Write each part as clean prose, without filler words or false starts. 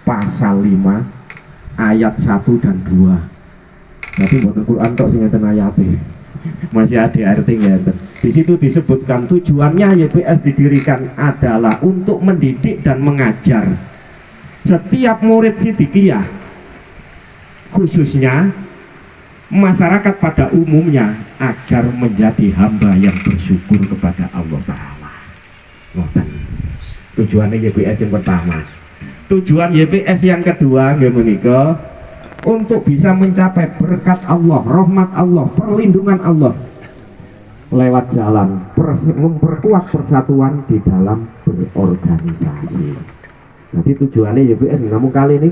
pasal 5 ayat 1 dan 2. Tapi buat Quran tok sing ngeten ayate. Masih ada artinya. Di situ disebutkan tujuannya YPS didirikan adalah untuk mendidik dan mengajar setiap murid Siddiqiyah, khususnya masyarakat pada umumnya, agar menjadi hamba yang bersyukur kepada Allah Ta'ala. Tujuannya YPS yang pertama. Tujuan YPS yang kedua menika untuk bisa mencapai berkat Allah, rahmat Allah, perlindungan Allah lewat jalan memperkuat persatuan di dalam berorganisasi. Jadi tujuannya YPS namun kali ini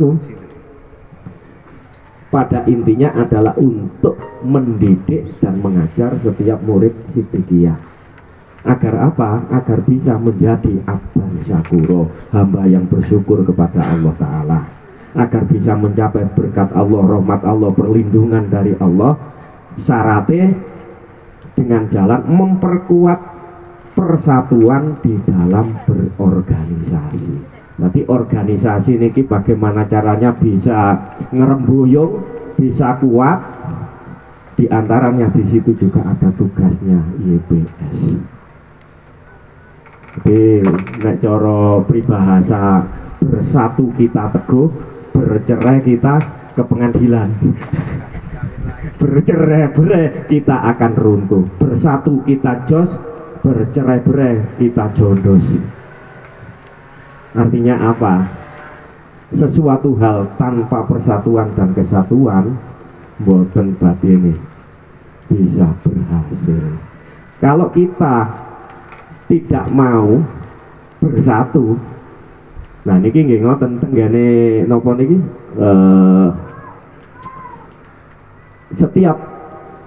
pada intinya adalah untuk mendidik dan mengajar setiap murid Siddiqiyah. Agar apa? Agar bisa menjadi abdan syakuro, hamba yang bersyukur kepada Allah Ta'ala. Agar bisa mencapai berkat Allah, rahmat Allah, perlindungan dari Allah. Syaratnya dengan jalan memperkuat persatuan di dalam berorganisasi. Nanti organisasi ini bagaimana caranya bisa ngerembuyung, bisa kuat. Di antaranya di situ juga ada tugasnya YPS. Jadi nek cara pribahasa, bersatu kita teguh, bercerai kita ke pengadilan. Bercerai-berai kita akan runtuh. Bersatu kita jos, bercerai-berai kita jondos. Artinya apa? Sesuatu hal tanpa persatuan dan kesatuan boten batine bisa berhasil. Kalau kita tidak mau bersatu, nah niki nggih ngoten tenggene napa niki setiap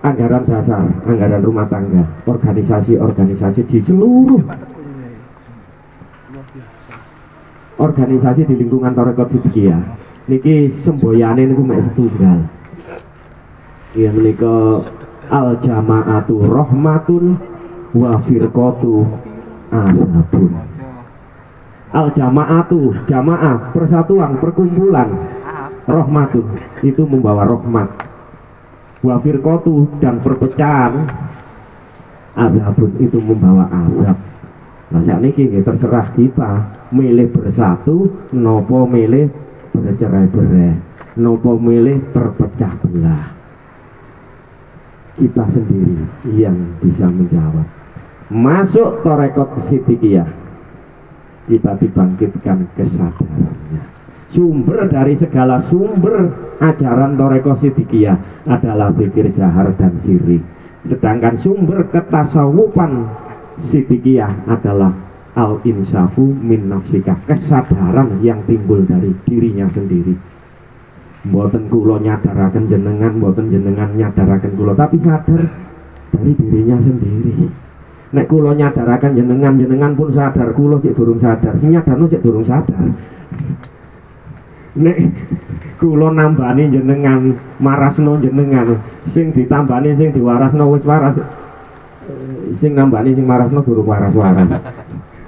anggaran dasar, anggaran rumah tangga, organisasi-organisasi di seluruh organisasi di lingkungan Tarekat Siddiqiyah niki semboyane niku mek setunggal. Ya menika al jamaatu rahmatun wa firqatu azabun. Al jamaatu, jamaah, persatuan, perkumpulan, rahmatun itu membawa rahmat. Wa firqatu dan perpecahan azabun itu membawa azab. Nah saat ini terserah kita milih bersatu, nopo milih bercerai-berai, nopo milih terpecah belah. Kita sendiri yang bisa menjawab. Masuk Tarekat Siddiqiyah, kita dibangkitkan kesadarannya. Sumber dari segala sumber ajaran Tarekat Siddiqiyah adalah zikir jahar dan sirri. Sedangkan sumber ketasawufan Siddiqiyah adalah al-insafu min nafsika, kesadaran yang timbul dari dirinya sendiri. Mboten kula nyadaraken jenengan, mboten jenengan nyadaraken kula, tapi sadar dari dirinya sendiri. Nek kula nyadaraken jenengan, jenengan pun sadar, kula sik durung sadar, sing nyadarno sik durung sadar. Nek kula nambani jenengan, marasno jenengan, sing ditambani sing diwarasno wis waras, sing nambani sing marasno durung waras-waras.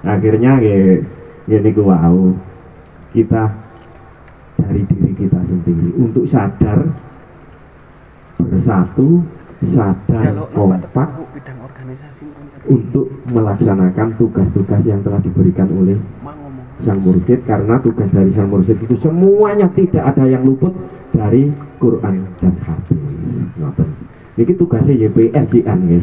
Akhirnya nggih niku wau, kita dari diri kita sendiri untuk sadar, bersatu, sadar, kompak untuk melaksanakan tugas-tugas yang telah diberikan oleh sang mursyid. Karena tugas dari sang mursyid itu semuanya tidak ada yang luput dari Quran dan hadis. Ini tugasnya YPS sih ya.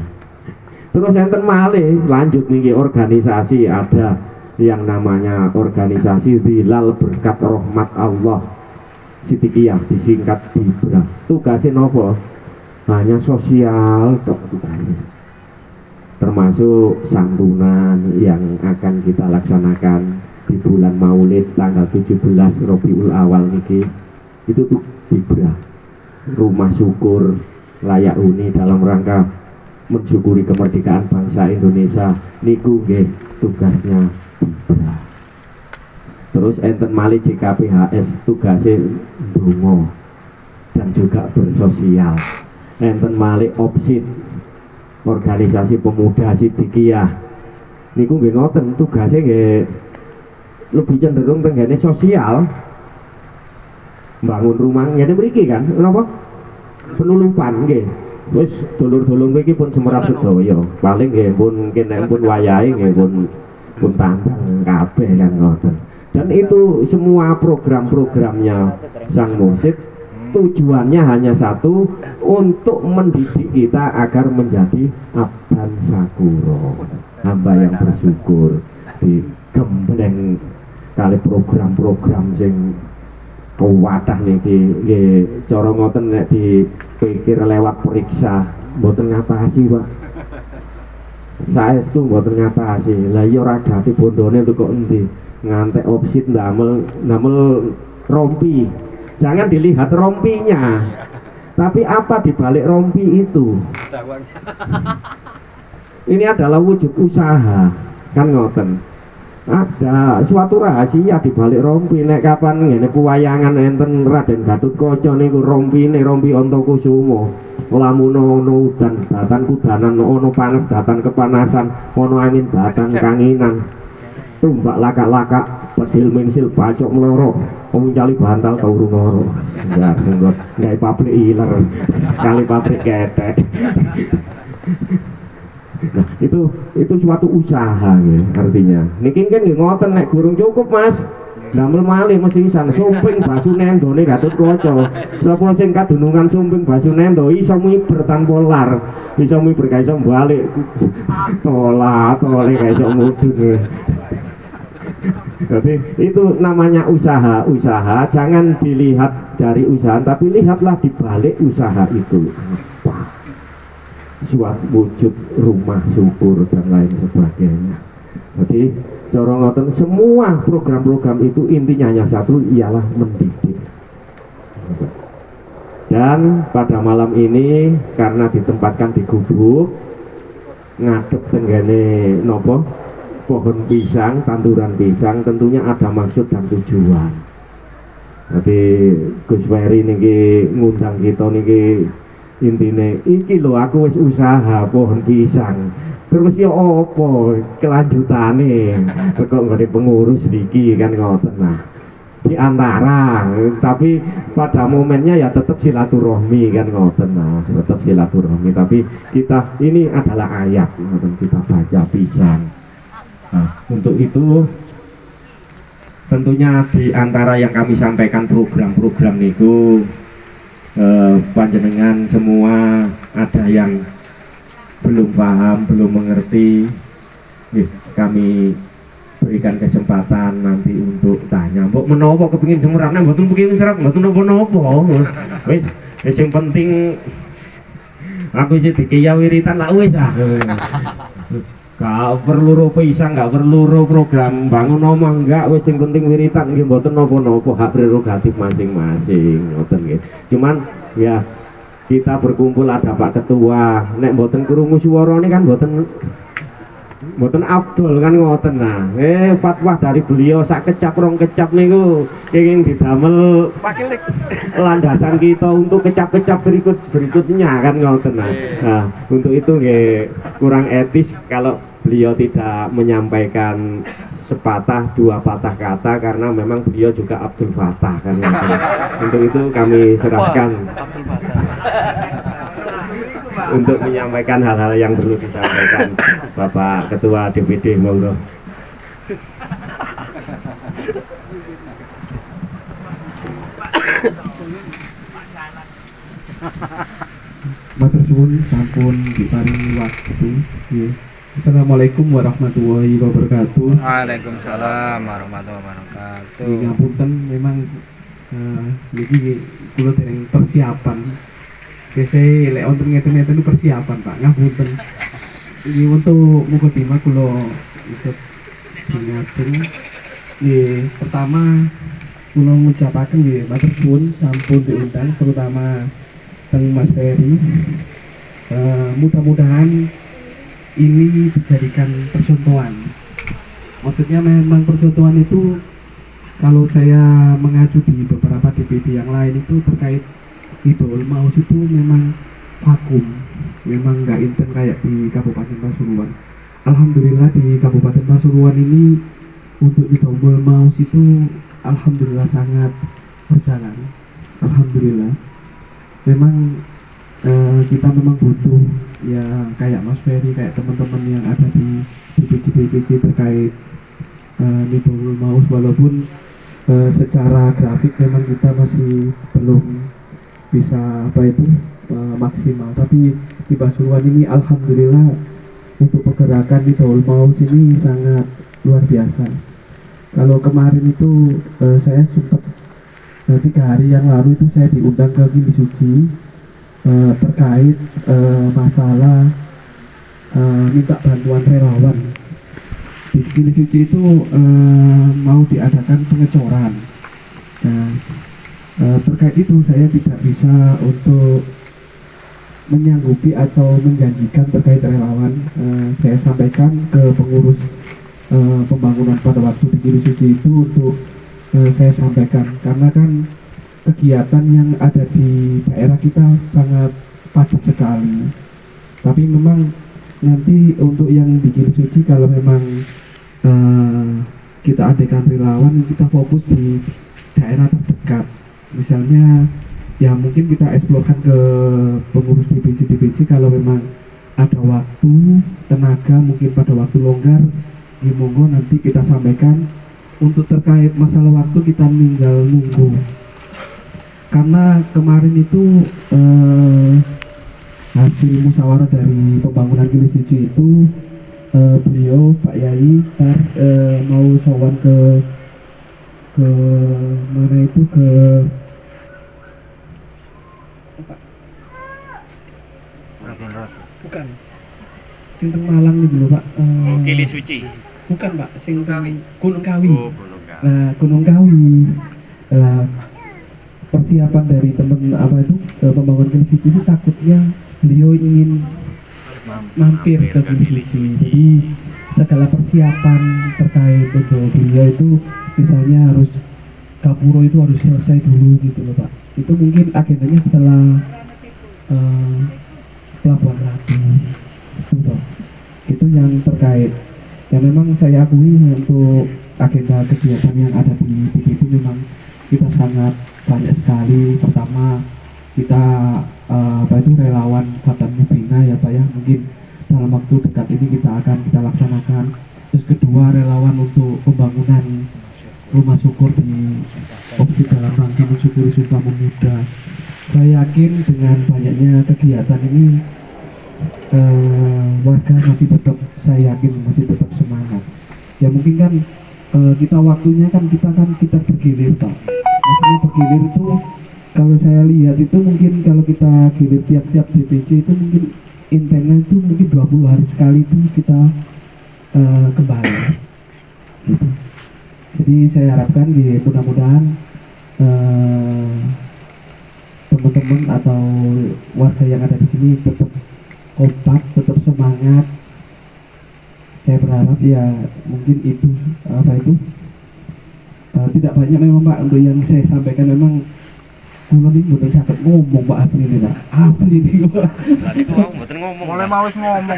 Terus enten malih lanjut nih, organisasi ada yang namanya organisasi Zilal Berkat Rahmat Allah Siddiqiyah, disingkat Bibra. Tugasnya nopo? Hanya sosial tugasnya, termasuk santunan yang akan kita laksanakan di bulan Maulid tanggal 17 Rabiul Awal niki. Itu tuh Bibra, rumah syukur layak huni dalam rangka mensyukuri kemerdekaan bangsa Indonesia niku nggih tugasnya Bibra. Terus enten malih JKPHS tugasnya ndonga dan juga bersosial. Enten malih OPSID, organisasi pemuda Siddiqiyah niku nggih ngoten tugasnya nggih lebih cenderung tenggane sosial. bangun rumah ngene mriki kan napa penulupan nggih wis dulur-dulur iki pun semerap sedaya paling nggih pun kene pun wayahe nggih pun tanggal kabeh kan ngoten. Dan itu semua program-programnya Sang Mursyid tujuannya hanya satu, untuk mendidik kita agar menjadi abdan syakuro, hamba yang bersyukur. Di gembleng kali program-program sing kuwatah niki nggih cara ngoten nek dipikir lewat periksa mboten ngatasi Pak. Saestu mboten ngatasi. Lah iya ora gati bondone tuh kok endi ngantek opsit ndamel rompi. Jangan dilihat rompinya, tapi apa di balik rompi itu. Ini adalah wujud usaha, kan ngoten. Ada suatu rahasia di balik rompi. Nek kapan ngene puwayangan enten Raden Gatotkaca niku rompine rompi Antakusuma. Lamun ono udan datan kudanan, ono panas datan kepanasan, ono angin datan kanginan. Tumbak lakak-lakak, pedil mensil bacok meloro, mencali bantal tau rungoro. Ya, senggot, nggak pabrik iler, kali pabrik ketek. Nah, itu suatu usaha ya, artinya. Niki kan nggih ngoten nek gurung cukup Mas. Damel malih mesisan sumping Basunendo nih Gatotkaca. Sapa sing kadunungan sumping Basunendo iso miber tanpa lar, iso miber gak iso balik. Tole gak iso mudhun. Jadi itu namanya usaha. Jangan dilihat dari usaha, tapi lihatlah di balik usaha itu. Wah, suatu wujud rumah syukur dan lain sebagainya. Jadi cara ngoten semua program-program itu intinya hanya satu, ialah mendidik. Dan pada malam ini karena ditempatkan di gubuk ngadep tenggane nopo pohon pisang, tanduran pisang, tentunya ada maksud dan tujuan. Jadi Gus Ferry niki ngundang kita niki intine iki lho aku wis usaha pohon pisang. Terus ya apa kelanjutane kok nggone pengurus niki kan ngoten. Nah, di antara tapi pada momennya ya tetap silaturahmi kan ngoten. Nah, tetap silaturahmi, tapi kita ini adalah ayat ngoten, kita baca pisang. Nah, untuk itu tentunya di antara yang kami sampaikan program-program niku panjenengan semua ada yang belum paham, belum mengerti, kami berikan kesempatan nanti untuk tanya. Mbok menopo kepengin semurane mboten kepengin serak mboten napa-napa. Wis sing penting aku iki dikaya wiritan lak wis ah. Gak perlu ro pisang, gak perlu ro program bangun omah, enggak, wis sing penting wiritan nggih mboten napa-napa, hak prerogatif masing-masing ngoten nggih. Cuman ya kita berkumpul ada Pak Ketua, nek mboten krungu suarane kan mboten afdol kan ngoten. Nah, fatwa dari beliau sak kecap rong kecap niku kenging didamel landasan kita untuk kecap-kecap berikutnya kan ngoten. Nah, untuk itu nggih kurang etis kalau beliau tidak menyampaikan sepatah dua patah kata, karena memang beliau juga Abdul Fatah kan ngoten. Untuk itu kami serahkan untuk menyampaikan hal-hal yang perlu disampaikan Bapak Ketua DPD, monggo. Matur suwun sampun diparingi waktu. Assalamualaikum warahmatullahi wabarakatuh. Waalaikumsalam warahmatullahi wabarakatuh. Ngapunten memang niki kula dereng persiapan. Kese lek wonten ngeten-ngeten persiapan Pak, ngapunten. Iki untuk mukadimah kula ikut ngajeng. Nggih, pertama kula ngucapaken nggih matur suwun sampun diundang, terutama teng Mas Ferry. Mudah-mudahan ini dijadikan percontohan. Maksudnya memang percontohan itu kalau saya mengacu di beberapa DPD yang lain itu terkait Hidul Maus itu memang vakum, memang nggak intens kayak di Kabupaten Pasuruan. Alhamdulillah di Kabupaten Pasuruan ini untuk Hidul Maus itu alhamdulillah sangat berjalan. alhamdulillah memang kita memang butuh ya kayak Mas Ferry, kayak teman-teman yang ada di BPJ terkait Nidorul Maus, walaupun secara grafik memang kita masih belum bisa maksimal, tapi di Pasuruan ini alhamdulillah untuk pergerakan Nidorul Maus ini sangat luar biasa. Kalau kemarin itu saya sempat 3 hari yang lalu itu saya diundang ke Gili Suci terkait masalah minta bantuan relawan. Di Gili Suci itu mau diadakan pengecoran. Nah, terkait itu saya tidak bisa untuk menyanggupi atau menjanjikan terkait relawan. Saya sampaikan ke pengurus pembangunan pada waktu di Gili Suci itu untuk saya sampaikan, karena kan kegiatan yang ada di daerah kita sangat padat sekali. Tapi memang nanti untuk yang di Gili Suci kalau memang kita adakan relawan, kita fokus di daerah terdekat. Misalnya ya mungkin kita eksplorkan ke pengurus DPC kalau memang ada waktu, tenaga, mungkin pada waktu longgar, di monggo nanti kita sampaikan. Untuk terkait masalah waktu kita tinggal nunggu, karena kemarin itu hasil musyawarah dari pembangunan Gili Suci itu beliau Pak Yai mau sowan ke mana itu ke bukan Sinteng Malang nih dulu Pak. Gili Suci. Bukan Pak, Gunung Kawi. Oh, Gunung Kawi. Nah, Gunung Kawi. Persiapan dari teman pembangunan Gili Suci itu takutnya beliau ingin mampir ke Gili Suci. Jadi segala persiapan terkait untuk beliau itu misalnya harus Gapuro itu harus selesai dulu gitu loh Pak. Itu mungkin agendanya setelah Pelabuhan Ratu. Itu yang terkait. Ya memang saya akui untuk agenda kegiatan yang ada di BPP memang kita sangat banyak sekali. Pertama kita relawan Badan Mubina ya Pak ya, mungkin dalam waktu dekat ini kita laksanakan. Terus kedua relawan untuk pembangunan rumah syukur di opsi dalam rangka mensyukuri Sumpah Pemuda. Saya yakin dengan banyaknya kegiatan ini warga masih tetap, saya yakin masih tetap semangat. Ya mungkin kan kita waktunya kan kita bergilir Pak. Maksudnya bergilir itu kalau saya lihat itu mungkin kalau kita gilir tiap-tiap DPC itu mungkin intensnya itu mungkin 20 hari sekali itu kita kembali gitu. Jadi saya harapkan mudah-mudahan teman-teman atau warga yang ada di sini tetap kompak, tetap semangat. Saya berharap ya mungkin itu tidak banyak memang Pak untuk yang saya sampaikan. Memang kulo ini betul sakit ngomong Pak, asli ini Pak, asli ini Pak. Tadi tuh aku betul ngomong. Mulai mau wis ngomong.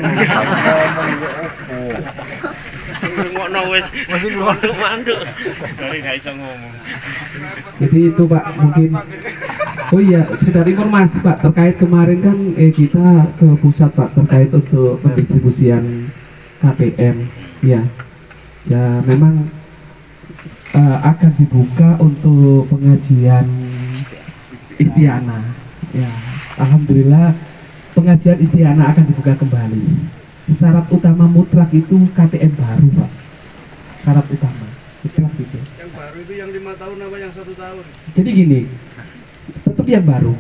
Ngomong wis masih manduk. Dari nggak bisa ngomong. Jadi itu Pak mungkin. Oh iya, sekedar informasi Pak terkait kemarin kan kita ke pusat Pak terkait untuk pendistribusian KTM. Ya memang akan dibuka untuk pengajian istianah. Ya, alhamdulillah pengajian istianah akan dibuka kembali. Syarat utama mutlak itu KTM baru Pak. Syarat utama mutlak itu. Yang baru itu yang 5 tahun apa yang 1 tahun? Jadi gini, tetap yang baru.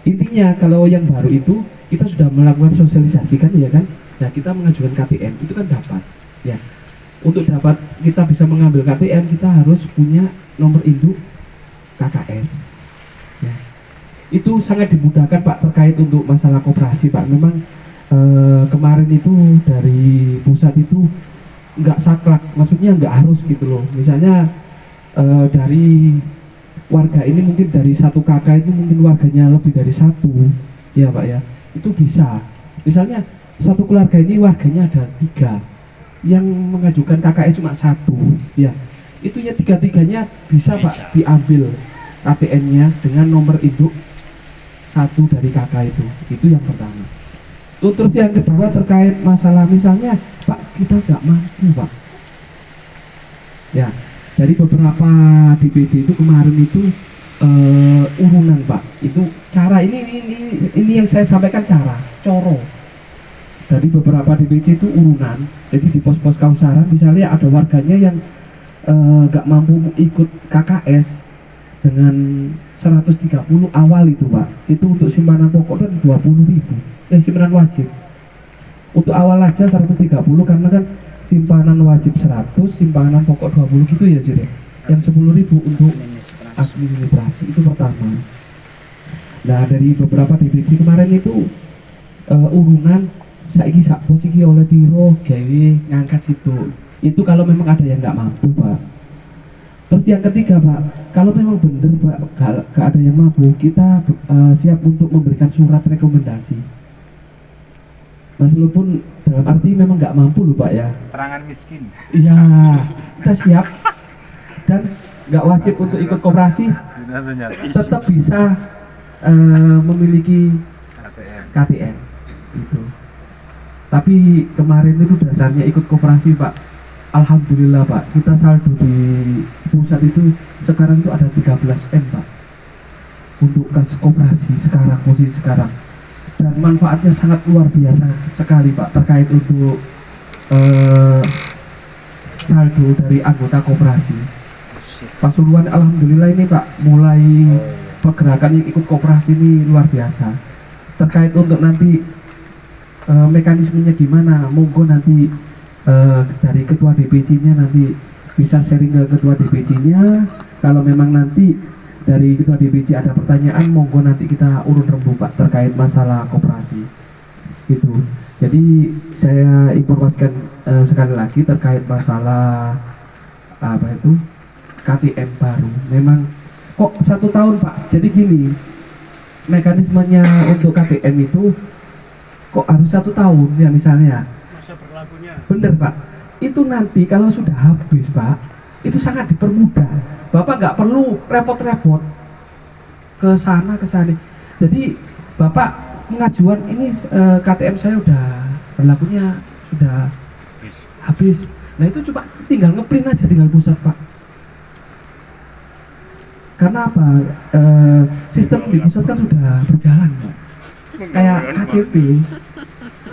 Intinya kalau yang baru itu kita sudah melakukan sosialisasi kan ya kan. Nah kita mengajukan KTM itu kan dapat. Ya, untuk dapat kita bisa mengambil KTM kita harus punya nomor induk KKS. Ya, itu sangat dimudahkan Pak terkait untuk masalah koperasi Pak. Memang kemarin itu dari pusat itu nggak saklek, maksudnya nggak harus gitu loh. Misalnya dari warga ini mungkin dari satu kakak itu mungkin warganya lebih dari satu, ya Pak ya, itu bisa. Misalnya satu keluarga ini warganya ada 3, yang mengajukan KKS cuma 1, ya, itu ya 3-3-nya bisa Pak diambil. KTN-nya dengan nomor induk 1 dari kakak itu yang pertama. Terus yang kedua terkait masalah misalnya Pak kita nggak mampu Pak ya, dari beberapa DPD itu kemarin itu urunan Pak, itu cara ini yang saya sampaikan coro dari beberapa DPD itu urunan. Jadi di pos-pos Kausaran misalnya ada warganya yang nggak mampu ikut KKS dengan 130 awal itu Pak, itu untuk simpanan pokok dan 20.000 simpanan wajib untuk awal aja 130 karena kan simpanan wajib 100, simpanan pokok 20 gitu ya jadi yang 10.000 untuk administrasi. Itu pertama. Nah dari beberapa DPD kemarin itu urunan saiki sak posisi oleh biro gawe ngangkat situ, itu kalau memang ada yang nggak mampu Pak. Terus yang ketiga Pak, kalau memang benar Pak gak ada yang mampu, kita siap untuk memberikan surat rekomendasi. Walaupun dalam arti memang nggak mampu loh Pak ya. Terangan miskin. Iya, kita siap dan nggak wajib untuk ikut koperasi, tetap bisa memiliki KTN itu. Tapi kemarin itu dasarnya ikut koperasi Pak. Alhamdulillah Pak, kita saldo di pusat itu sekarang itu ada 13M Pak untuk kas koperasi sekarang, posisi sekarang, dan manfaatnya sangat luar biasa sekali Pak terkait untuk saldo dari anggota koperasi. Pasuruan Alhamdulillah ini Pak mulai pergerakan yang ikut koperasi ini luar biasa. Terkait untuk nanti mekanismenya gimana, monggo nanti dari ketua DPC-nya nanti bisa sharing ke ketua DPC-nya. Kalau memang nanti dari ketua DPC ada pertanyaan, monggo nanti kita urun rembu Pak terkait masalah koperasi gitu. Jadi saya informasikan sekali lagi terkait masalah apa itu KTM baru. Memang kok 1 tahun Pak. Jadi gini, mekanismenya untuk KTM itu kok harus 1 tahun ya misalnya. Bener Pak, itu nanti kalau sudah habis Pak, itu sangat dipermudah. Bapak nggak perlu repot-repot ke sana ke sini. Jadi Bapak pengajuan ini KTM saya udah berlakunya sudah habis. Nah itu coba tinggal ngeprint aja, tinggal pusat Pak. Karena apa? Sistem di pusat kan sudah berjalan Pak. Kayak KTP.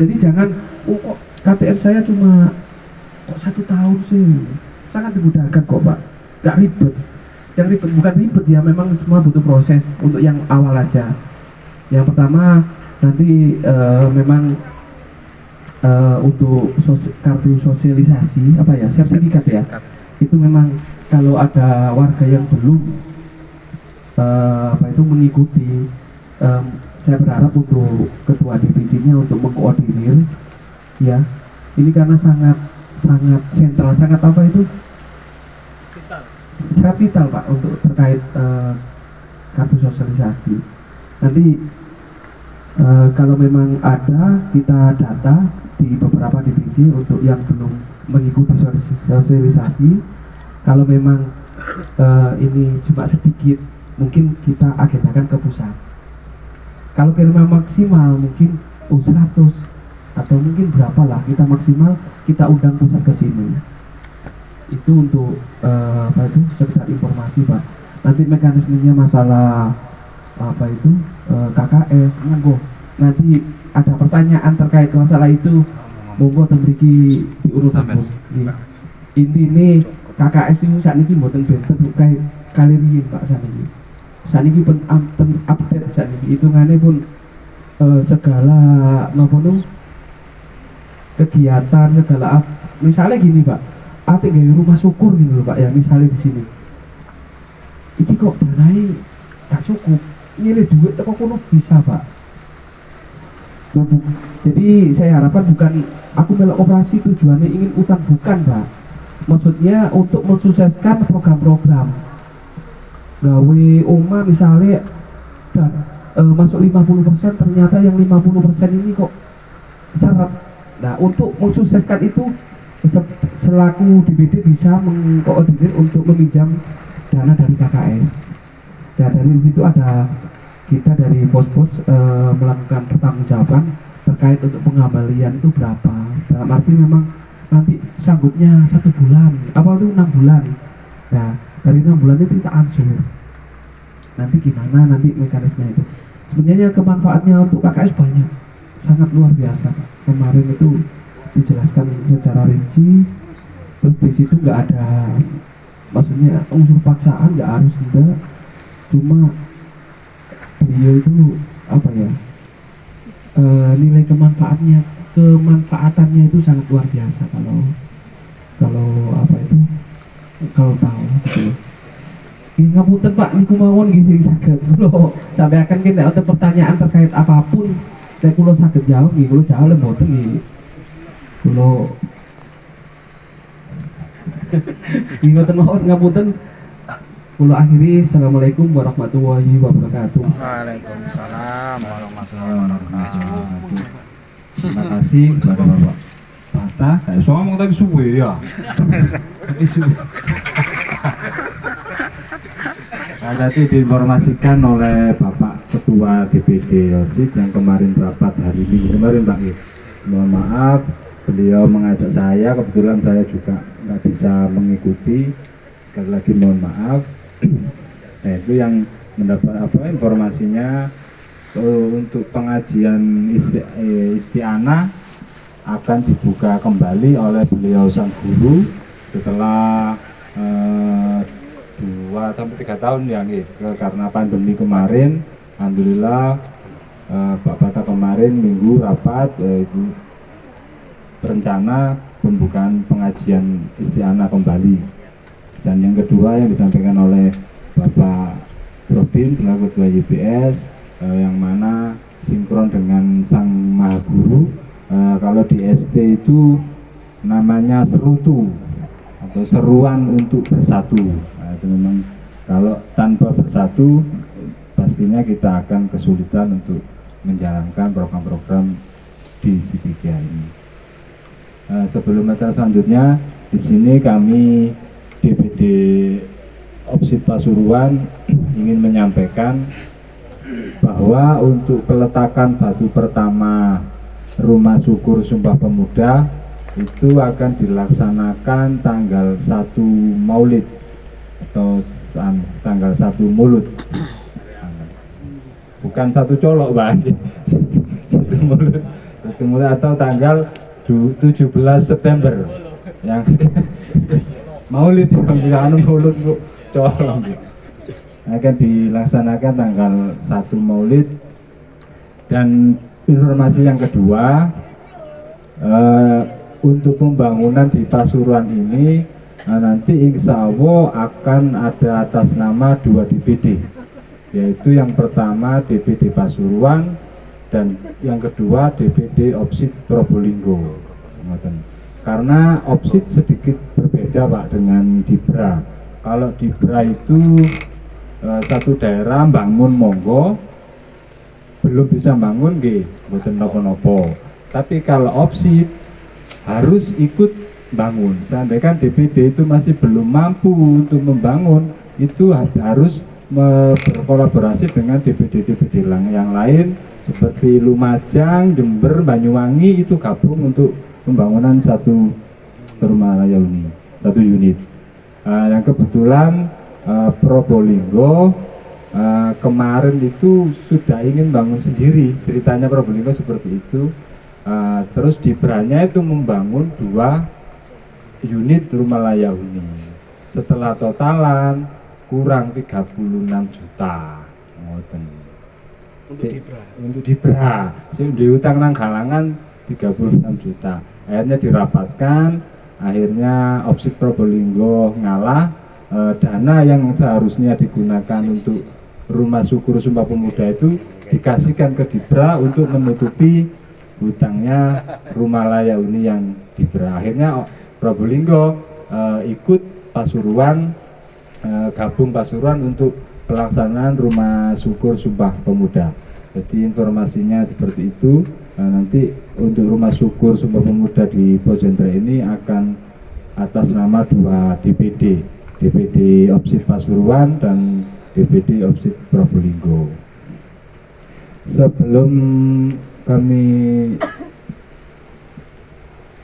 Jadi jangan kok KTM saya cuma kok 1 tahun sih, sangat dimudahkan kok Pak, gak ribet. Yang ribet bukan ribet ya, memang semua butuh proses untuk yang awal aja. Yang pertama nanti memang untuk kartu sosialisasi apa ya, sertifikat ya, itu memang kalau ada warga yang belum apa itu mengikuti, saya berharap untuk ketua DPC-nya untuk mengkoordinir ya, ini karena sangat sentral, sangat apa itu sangat vital Pak untuk terkait kartu sosialisasi. Nanti kalau memang ada, kita data di beberapa DPC untuk yang belum mengikuti sosialisasi. Kalau memang ini cuma sedikit, mungkin kita agendakan ke pusat. Kalau kira maksimal mungkin 100 atau mungkin berapa lah, kita maksimal kita undang pusat ke sini. Itu untuk apa itu sekedar informasi Pak. Nanti mekanismenya masalah apa itu KKS, monggo nanti ada pertanyaan terkait masalah itu, monggo tembriki diurutkan. Ini KKS itu saat ini mboten benten kayak kali ini Pak saniki. Saniki pen update saniki hitungannya pun segala nopo kegiatan segala misalnya gini Pak, atik gawe rumah syukur gitu loh Pak ya, misalnya di sini ini kok danai gak cukup, nyilih duit teko kono bisa Pak. Jadi saya harapkan bukan aku melok operasi tujuannya ingin utang, bukan Pak, maksudnya untuk mensukseskan program-program gawe oma misalnya dan masuk 50%, ternyata yang 50% ini kok seret. Nah, untuk mensukseskan itu selaku DPD bisa mengkoordinir untuk meminjam dana dari KKS. Ya dari situ ada kita dari pos-pos melakukan pertanggungjawaban terkait untuk pengembalian itu berapa. Dalam arti memang nanti sanggupnya 1 bulan, apa itu 6 bulan. Nah dari 6 bulan itu kita ansur. Nanti gimana nanti mekanisme itu. Sebenarnya kemanfaatnya untuk KKS banyak, sangat luar biasa. Kemarin itu dijelaskan secara rinci, terus di situ nggak ada, maksudnya unsur paksaan nggak harus enggak, cuma beliau itu apa ya, nilai kemanfaatannya itu sangat luar biasa kalau apa itu kalau tahu gitu. Ini ngapunten Pak, niku mawon nggih saged kula sampai akan kita ada pertanyaan terkait apapun saya kula saged jawab nggih, kula jawab mboten nggih. Kula ngoten mawon ngapunten. Kula akhiri, assalamualaikum warahmatullahi wabarakatuh. Waalaikumsalam warahmatullahi wabarakatuh. Terima kasih kepada Bapak Bata. Kayak ngomong tapi suwe ya. Nah, tadi diinformasikan oleh Bapak Ketua DPD OSIS yang kemarin rapat hari Minggu kemarin Pak. Mohon maaf, beliau mengajak saya, kebetulan saya juga nggak bisa mengikuti. Sekali lagi mohon maaf. Nah itu yang mendapat informasinya untuk pengajian isti'anah akan dibuka kembali oleh beliau sang guru setelah 2-3 tahun ya karena pandemi kemarin. Alhamdulillah Pak Bata kemarin minggu rapat itu berencana pembukaan pengajian isti'anah kembali. Dan yang kedua yang disampaikan oleh Bapak Robin selaku Ketua YPS yang mana sinkron dengan Sang Maha Guru. Kalau di ST itu namanya serutu atau seruan untuk bersatu. Nah, itu memang kalau tanpa bersatu pastinya kita akan kesulitan untuk menjalankan program-program di CPK ini. Sebelum acara selanjutnya, di sini kami DPD OPSIT Pasuruan ingin menyampaikan bahwa untuk peletakan batu pertama Rumah Syukur Sumpah Pemuda itu akan dilaksanakan tanggal 1 Maulid atau tanggal 1 Mulut, bukan 1 colok Pak, 1 Mulut atau tanggal 17 September yang Maulid yang mulut Bu colong akan dilaksanakan tanggal 1 Maulid. Dan informasi yang kedua, untuk pembangunan di Pasuruan ini nanti insya Allah akan ada atas nama 2 DPD, yaitu yang pertama DPD Pasuruan dan yang kedua DPD OPSIT Probolinggo. Karena OPSIT sedikit berbeda Pak dengan Dibra. Kalau Dibra itu satu daerah bangun monggo, belum bisa bangun nggih mboten napa-napa. Tapi kalau OPSIT harus ikut bangun. Seandainya DPD itu masih belum mampu untuk membangun, itu harus berkolaborasi dengan DPD-DPD yang lain seperti Lumajang, Jember, Banyuwangi itu gabung untuk pembangunan satu rumah layani, 1 unit. Yang kebetulan Probolinggo kemarin itu sudah ingin bangun sendiri, ceritanya Probolinggo seperti itu. Terus Dibranya itu membangun 2 unit rumah layak huni. Setelah totalan kurang 36 juta. Untuk Dibra. Di utang nang galangan 36 juta. Akhirnya dirapatkan, akhirnya OPSIT Probolinggo ngalah. Dana yang seharusnya digunakan untuk Rumah Syukur Sumpah Pemuda itu dikasihkan ke Dibra untuk menutupi hutangnya rumah layak huni yang Dibra. Akhirnya Probolinggo ikut Pasuruan, gabung Pasuruan untuk pelaksanaan Rumah Syukur Sumpah Pemuda. Jadi informasinya seperti itu. Nanti untuk Rumah Syukur Sumpah Pemuda di Pojendra ini akan atas nama 2 DPD, DPD OPSIT Pasuruan dan DPD OPSID Probolinggo. Sebelum kami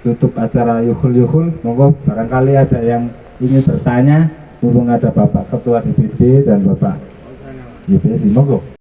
tutup acara yuhul-yuhul, monggo barangkali ada yang ingin bertanya, mumpung ada Bapak Ketua DPD dan Bapak YPSI, monggo.